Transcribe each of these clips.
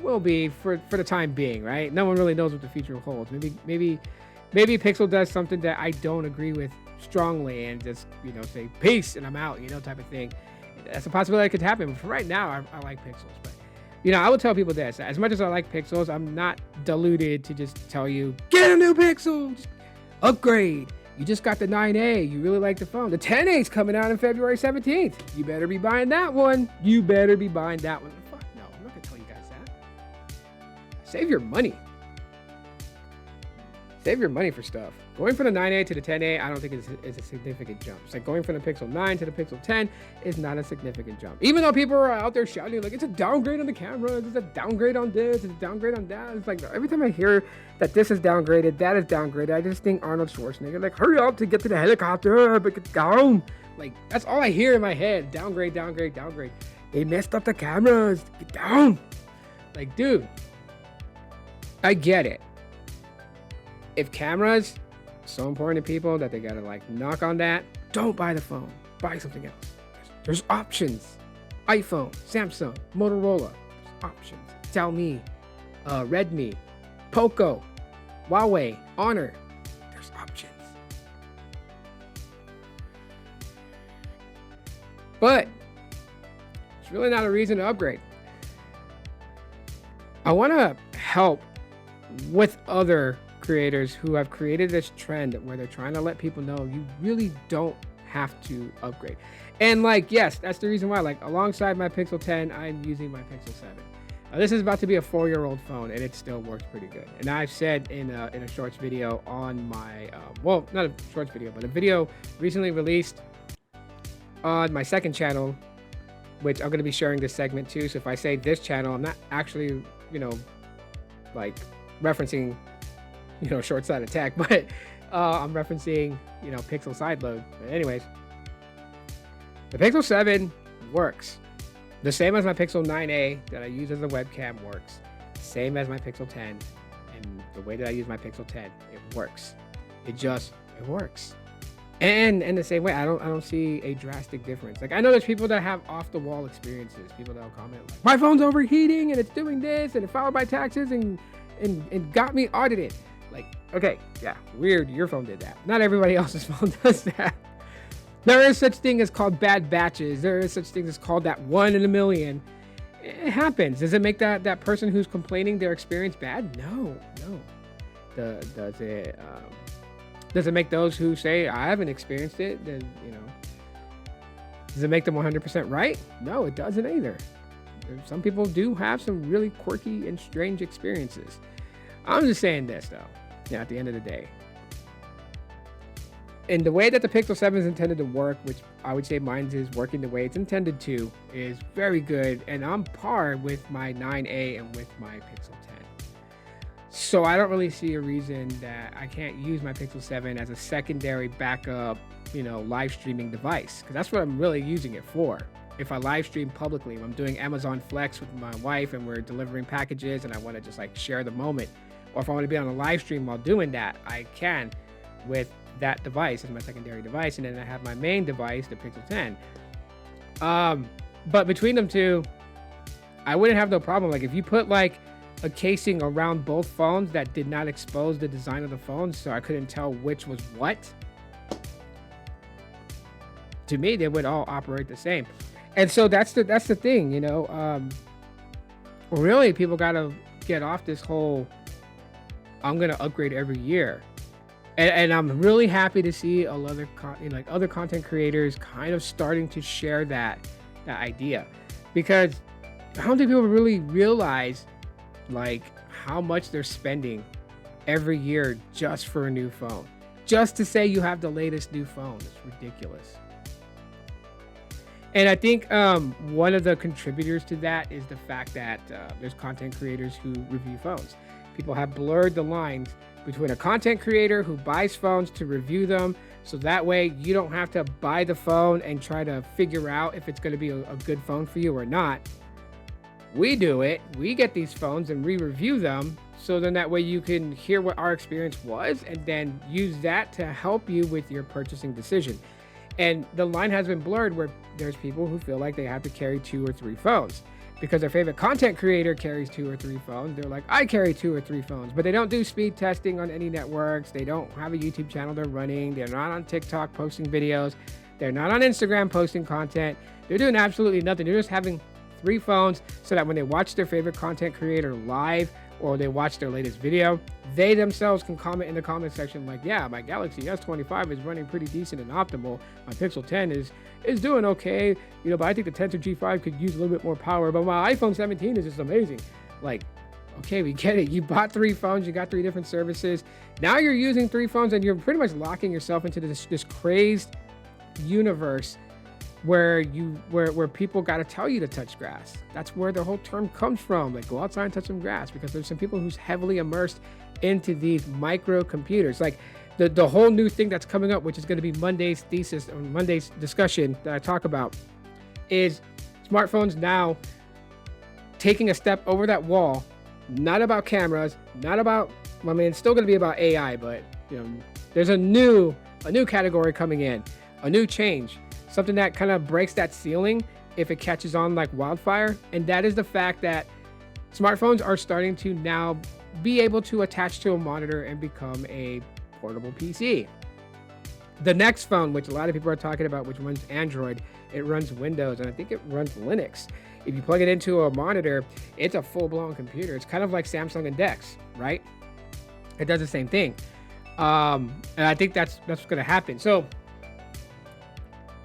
will be for the time being, right? No one really knows what the future holds. Maybe Pixel does something that I don't agree with strongly and just, say peace and I'm out, type of thing. That's a possibility that could happen. But for right now, I like Pixels. But I would tell people this: as much as I like Pixels, I'm not deluded to just tell you get a new Pixel, just upgrade. You just got the 9A. You really like the phone. The 10A is coming out on February 17th. You better be buying that one. Fuck no, I'm not gonna tell you guys that. Save your money. Save your money for stuff. Going from the 9A to the 10A, I don't think is a significant jump. It's like going from the Pixel 9 to the Pixel 10 is not a significant jump. Even though people are out there shouting like it's a downgrade on the camera, it's a downgrade on this, it's a downgrade on that. It's like every time I hear that this is downgraded, that is downgraded, I just think Arnold Schwarzenegger, like hurry up to get to the helicopter, but get down. Like that's all I hear in my head. Downgrade, downgrade, downgrade. They messed up the cameras. Get down. Like, dude, I get it. If cameras so important to people that they gotta like knock on that, don't buy the phone. Buy something else. There's options. iPhone, Samsung, Motorola. There's options. Xiaomi, Redmi, Poco, Huawei, Honor. There's options. But it's really not a reason to upgrade. I want to help with other creators who have created this trend where they're trying to let people know you really don't have to upgrade. And like, yes, that's the reason why, like alongside my Pixel 10, I'm using my Pixel 7. This is about to be a 4-year-old phone and it still works pretty good. And I've said in a shorts video on my, well, not a shorts video, but a video recently released on my second channel, which I'm going to be sharing this segment too. So if I say this channel, I'm not actually, like referencing short side attack, but I'm referencing Pixel side load. But anyways, the Pixel 7 works the same as my Pixel 9A that I use as a webcam works, same as my Pixel 10, and the way that I use my Pixel 10, it works. It works. And in the same way, I don't see a drastic difference. Like I know there's people that have off the wall experiences, people that'll comment like my phone's overheating and it's doing this and it filed my taxes and got me audited. Like, okay, yeah, weird, your phone did that. Not everybody else's phone does that. There is such thing as called bad batches. There is such thing as called that 1 in a million. It happens. Does it make that person who's complaining their experience bad? No. Does it make those who say I haven't experienced it? Then does it make them 100% right? No, it doesn't either. Some people do have some really quirky and strange experiences. I'm just saying this though. Yeah, at the end of the day, in the way that the Pixel 7 is intended to work, which I would say mine is working the way it's intended to, is very good, and on par with my 9A and with my Pixel 10. So I don't really see a reason that I can't use my Pixel 7 as a secondary backup, live streaming device, because that's what I'm really using it for. If I live stream publicly, if I'm doing Amazon Flex with my wife and we're delivering packages and I want to just like share the moment, or if I want to be on a live stream while doing that, I can with that device as my secondary device, and then I have my main device, the Pixel 10. But between them two, I wouldn't have no problem. Like if you put like a casing around both phones that did not expose the design of the phone, so I couldn't tell which was what, to me they would all operate the same. And so that's the thing, really people gotta get off this whole I'm gonna upgrade every year. And I'm really happy to see other content creators kind of starting to share that idea, because I don't think people really realize like how much they're spending every year just for a new phone, just to say you have the latest new phone. It's ridiculous. And I think one of the contributors to that is the fact that there's content creators who review phones. People have blurred the lines between a content creator who buys phones to review them, so that way you don't have to buy the phone and try to figure out if it's going to be a good phone for you or not. We do it. We get these phones and we review them, so then that way you can hear what our experience was and then use that to help you with your purchasing decision. And the line has been blurred where there's people who feel like they have to carry 2 or 3 phones because their favorite content creator carries 2 or 3 phones. They're like, I carry 2 or 3 phones, but they don't do speed testing on any networks. They don't have a YouTube channel they're running. They're not on TikTok posting videos. They're not on Instagram posting content. They're doing absolutely nothing. They're just having 3 phones so that when they watch their favorite content creator live or they watch their latest video, they themselves can comment in the comment section like, yeah, my Galaxy S25 is running pretty decent and optimal. My Pixel 10 is doing okay, but I think the Tensor G5 could use a little bit more power, but my iPhone 17 is just amazing. Like, okay, we get it. You bought 3 phones, you got 3 different services. Now you're using 3 phones and you're pretty much locking yourself into this crazed universe where people got to tell you to touch grass. That's where the whole term comes from. Like, go outside and touch some grass, because there's some people who's heavily immersed into these micro computers. Like the whole new thing that's coming up, which is going to be Monday's thesis or Monday's discussion that I talk about, is smartphones now taking a step over that wall. Not about cameras, not about, it's still going to be about AI, but there's a new category coming in, a new change. Something that kind of breaks that ceiling if it catches on like wildfire. And that is the fact that smartphones are starting to now be able to attach to a monitor and become a portable PC. The next phone, which a lot of people are talking about, which runs Android, it runs Windows, and I think it runs Linux. If you plug it into a monitor, it's a full-blown computer. It's kind of like Samsung and DeX, right? It does the same thing. And I think that's what's going to happen. So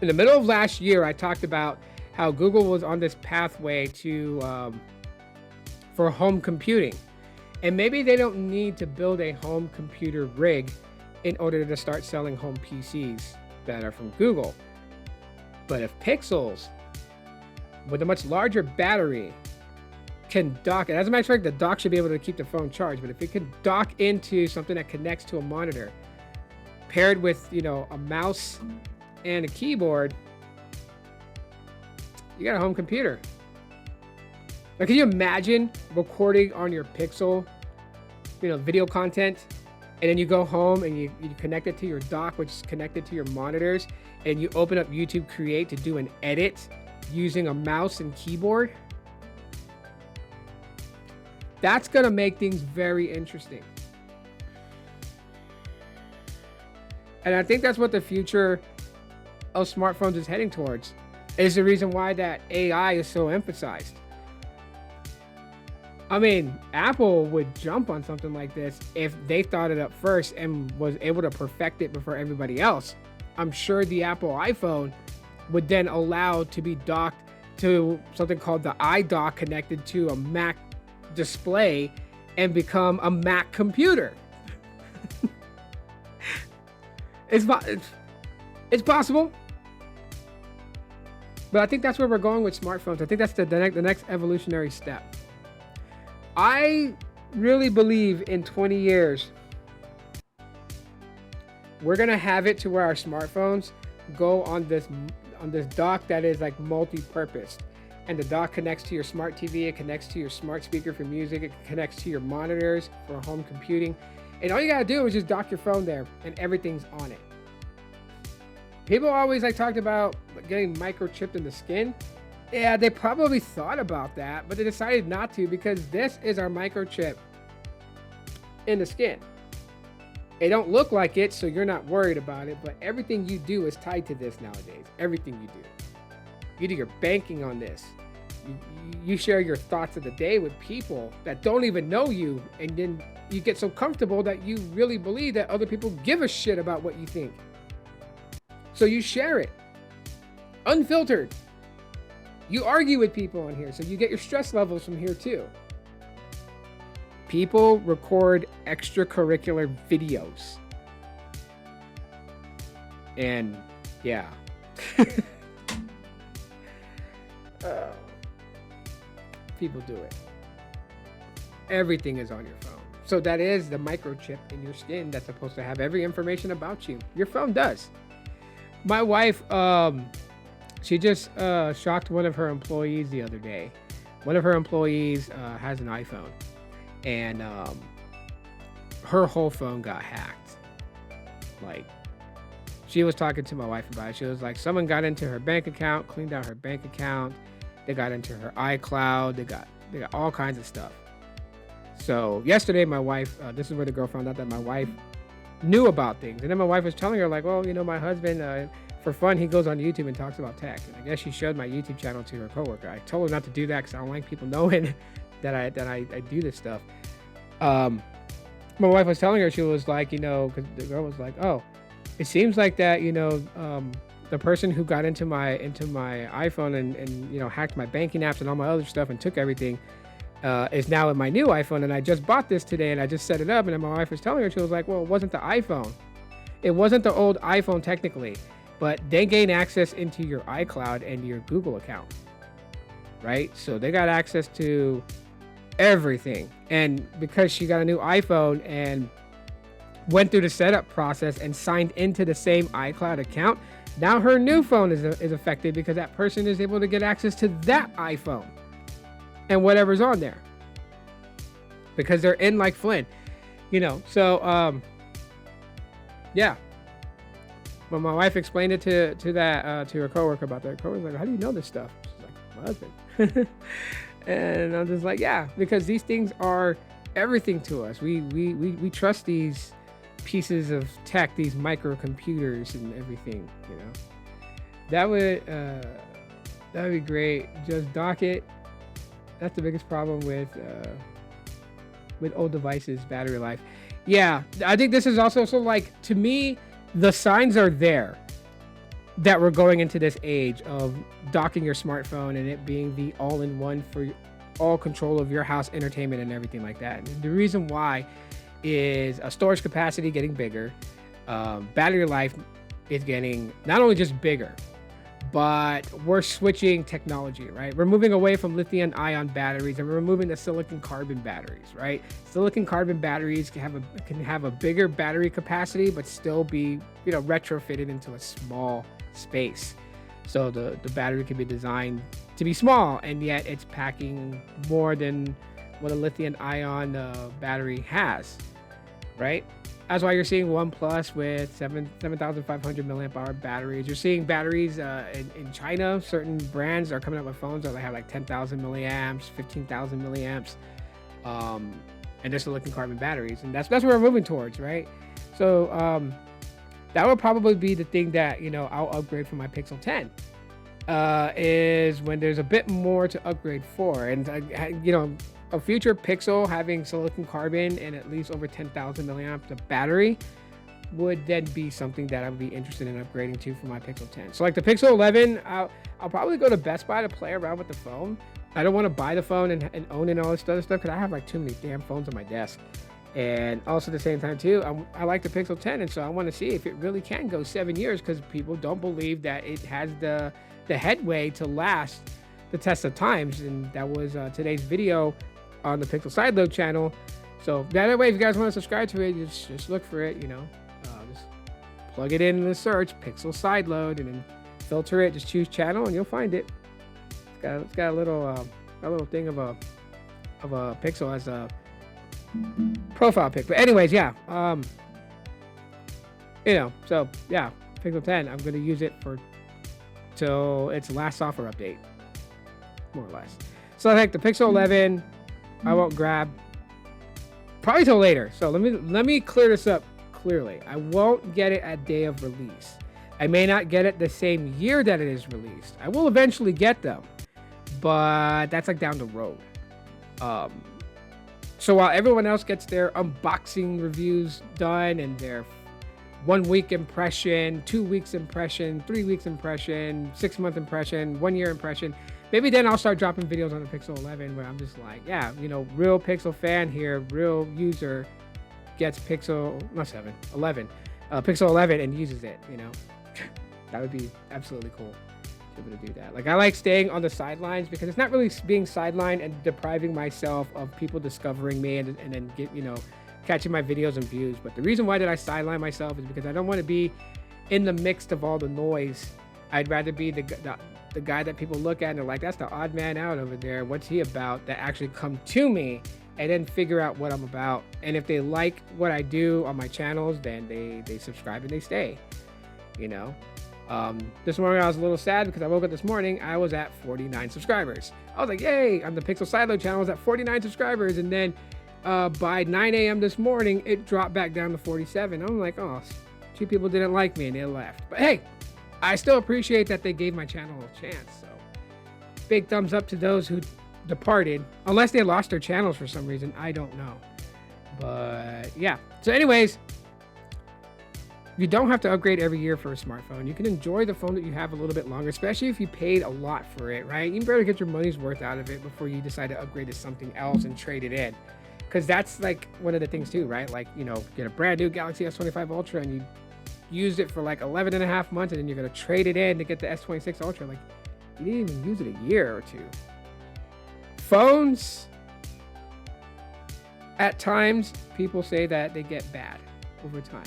in the middle of last year, I talked about how Google was on this pathway for home computing. And maybe they don't need to build a home computer rig in order to start selling home PCs that are from Google. But if Pixels, with a much larger battery, can dock, and as a matter of fact, the dock should be able to keep the phone charged, but if it can dock into something that connects to a monitor, paired with, a mouse and a keyboard, you got a home computer. Now, can you imagine recording on your Pixel, video content, and then you go home and you connect it to your dock, which is connected to your monitors, and you open up YouTube Create to do an edit using a mouse and keyboard? That's gonna make things very interesting. And I think that's what the future of smartphones is heading towards. Is the reason why that AI is so emphasized. Apple would jump on something like this if they thought it up first and was able to perfect it before everybody else. I'm sure the Apple iPhone would then allow to be docked to something called the iDock, connected to a Mac display and become a Mac computer. It's possible. But I think that's where we're going with smartphones. I think that's the next evolutionary step. I really believe in 20 years, we're going to have it to where our smartphones go on this dock that is like multi-purpose. And the dock connects to your smart TV, it connects to your smart speaker for music, it connects to your monitors for home computing. And all you got to do is just dock your phone there and everything's on it. People always talked about getting microchipped in the skin. Yeah, they probably thought about that, but they decided not to, because this is our microchip in the skin. It don't look like it, so you're not worried about it, but everything you do is tied to this nowadays. Everything you do. You do your banking on this. You share your thoughts of the day with people that don't even know you, and then you get so comfortable that you really believe that other people give a shit about what you think. So you share it. Unfiltered. You argue with people on here, so you get your stress levels from here too. People record extracurricular videos. And yeah. People do it. Everything is on your phone. So that is the microchip in your skin that's supposed to have every information about you. Your phone does. My wife, she just shocked one of her employees the other day. One of her employees has an iPhone, and her whole phone got hacked. Like, she was talking to my wife about it. She was like, someone got into her bank account, cleaned out her bank account, They got into her iCloud. They got all kinds of stuff. So yesterday, my wife, this is where the girl found out that my wife knew about things. And then my wife was telling her, like, well, my husband, for fun, he goes on YouTube and talks about tech. And I guess she showed my YouTube channel to her coworker. I told her not to do that because I don't like people knowing that I do this stuff. My wife was telling her, she was like, because the girl was like, oh, it seems like that, the person who got into my iPhone and hacked my banking apps and all my other stuff and took everything, is now in my new iPhone, and I just bought this today and I just set it up. And then my wife was telling her, she was like, well, it wasn't the iPhone. It wasn't the old iPhone technically, but they gain access into your iCloud and your Google account, right? So they got access to everything. And because she got a new iPhone and went through the setup process and signed into the same iCloud account, now her new phone is affected because that person is able to get access to that iPhone and whatever's on there, because they're in like Flynn, so yeah. When my wife explained it to her coworker about that, her coworker's like, how do you know this stuff? She's like, my husband. And I'm just like, yeah, because these things are everything to us. We trust these pieces of tech, these microcomputers and everything, that would be great. Just dock it. That's the biggest problem with old devices, battery life. Yeah, I think this is also, so like, to me, the signs are there that we're going into this age of docking your smartphone and it being the all-in-one for all control of your house entertainment and everything like that. And the reason why is a storage capacity getting bigger, battery life is getting not only just bigger, but we're switching technology, right? We're moving away from lithium ion batteries and we're removing the silicon carbon batteries, right? Silicon carbon batteries can have a bigger battery capacity, but still be, retrofitted into a small space. So the battery can be designed to be small, and yet it's packing more than what a lithium ion battery has, right? That's why you're seeing OnePlus with 7,500 milliamp hour batteries. You're seeing batteries in China. Certain brands are coming up with phones that have like 10,000 milliamps, 15,000 milliamps, and they're silicon carbon batteries. And that's where we're moving towards, right? So that would probably be the thing that, I'll upgrade for my Pixel 10, is when there's a bit more to upgrade for. And, a future Pixel having silicon carbon and at least over 10,000 milliamps of battery would then be something that I would be interested in upgrading to for my Pixel 10. So like the Pixel 11, I'll probably go to Best Buy to play around with the phone. I don't want to buy the phone and own it and all this other stuff because I have like too many damn phones on my desk. And also at the same time too, I like the Pixel 10, and so I want to see if it really can go 7 years, because people don't believe that it has the headway to last the test of times. And that was today's video on the Pixel Sideload channel. So that way, if you guys want to subscribe to it, just look for it, just plug it in the search, Pixel Sideload, and then filter it, just choose channel and you'll find it. It's got a little thing of a Pixel as a profile pic. But anyways, yeah. So yeah, Pixel 10, I'm gonna use it till its last software update, more or less. So I think the Pixel 11, I won't grab probably till later. So let me clear this up clearly. I won't get it at day of release. I may not get it the same year that it is released. I will eventually get them, but that's like down the road. So while everyone else gets their unboxing reviews done and their 1 week impression, 2 weeks impression, 3 weeks impression, 6 month impression, 1 year impression, maybe then I'll start dropping videos on the Pixel 11 where I'm just like, yeah, real Pixel fan here, real user gets Pixel 11 and uses it, That would be absolutely cool to be able to do that. Like, I like staying on the sidelines because it's not really being sidelined and depriving myself of people discovering me and then get, catching my videos and views. But the reason why did I sideline myself is because I don't want to be in the mix of all the noise. I'd rather be the guy that people look at and they're like, that's the odd man out over there. What's he about? That actually come to me and then figure out what I'm about. And if they like what I do on my channels, then they subscribe and they stay, This morning I was a little sad because I woke up this morning, I was at 49 subscribers. I was like, yay, on the Pixel Sideload channel, I was at 49 subscribers. And then by 9 a.m. this morning, it dropped back down to 47. I'm like, oh, two people didn't like me and they left. But hey, I still appreciate that they gave my channel a chance. So big thumbs up to those who departed, unless they lost their channels for some reason. I don't know. But yeah. So anyways, you don't have to upgrade every year for a smartphone. You can enjoy the phone that you have a little bit longer, especially if you paid a lot for it, right? You better get your money's worth out of it before you decide to upgrade to something else and trade it in. Because that's like one of the things too, right? Like, you know, get a brand new Galaxy S25 Ultra and you used it for like 11 and a half months and then you're going to trade it in to get the S26 Ultra. Like, you didn't even use it a year or two. Phones, at times, people say that they get bad over time.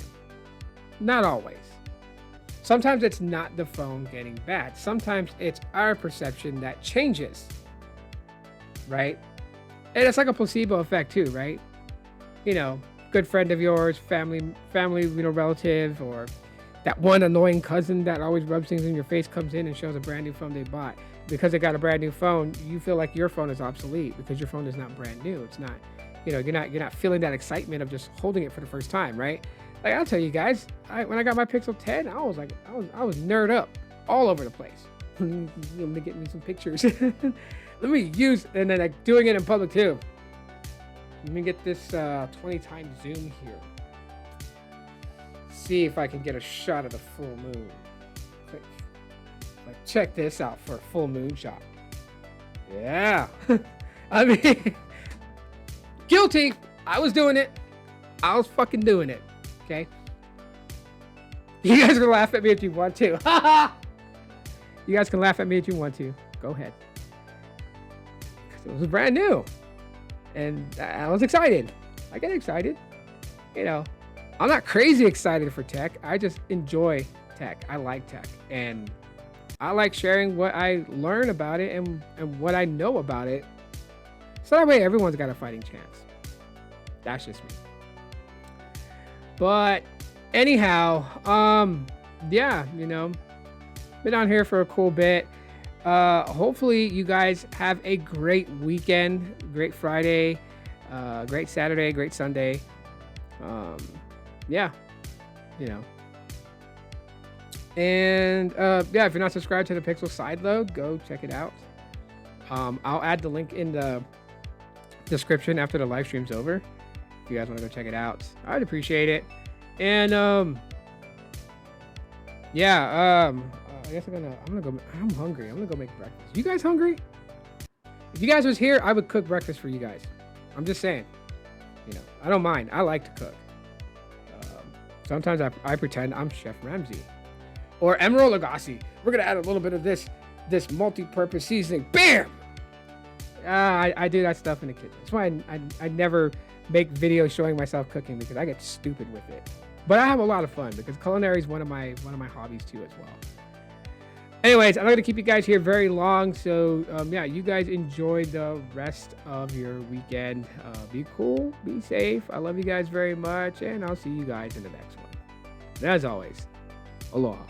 Not always. Sometimes it's not the phone getting bad. Sometimes it's our perception that changes, right? And it's like a placebo effect too, right? You know, good friend of yours, family, you know, relative, or that one annoying cousin that always rubs things in your face comes in and shows a brand new phone they bought. Because they got a brand new phone, you feel like your phone is obsolete because your phone is not brand new. It's not, you know, you're not feeling that excitement of just holding it for the first time, right? Like, I'll tell you guys, when I got my Pixel 10, I was nerd up all over the place. Let me get me some pictures. Let me use, and then like doing it in public too. Let me get this 20 times zoom here. See if I can get a shot of the full moon. Like, check this out for a full moon shot. Yeah. I mean, guilty. I was doing it. I was fucking doing it. Okay. You guys can laugh at me if you want to. You guys can laugh at me if you want to. Go ahead. It was brand new. And I was excited. I get excited. You know, I'm not crazy excited for tech. I just enjoy tech. I like tech. And I like sharing what I learn about it and what I know about it. So that way everyone's got a fighting chance. That's just me. But anyhow, yeah, you know, been on here for a cool bit. Hopefully you guys have a great weekend, great Friday, great Saturday, great Sunday. Yeah, you know. And yeah, if you're not subscribed to the Pixel Sideload, go check it out. I'll add the link in the description after the live stream's over. If you guys want to go check it out, I'd appreciate it. And yeah, I guess I'm hungry. I'm gonna go make breakfast. You guys hungry? If you guys was here, I would cook breakfast for you guys. I'm just saying, you know, I don't mind. I like to cook. Sometimes I pretend I'm Chef Ramsay or Emerald Lagasse. We're gonna add a little bit of this multi-purpose seasoning. Bam! I do that stuff in the kitchen. That's why I never make videos showing myself cooking, because I get stupid with it. But I have a lot of fun because culinary is one of my hobbies too as well. Anyways, I'm not gonna keep you guys here very long. So yeah, you guys enjoy the rest of your weekend. Be cool, be safe. I love you guys very much, and I'll see you guys in the next one. And as always, aloha.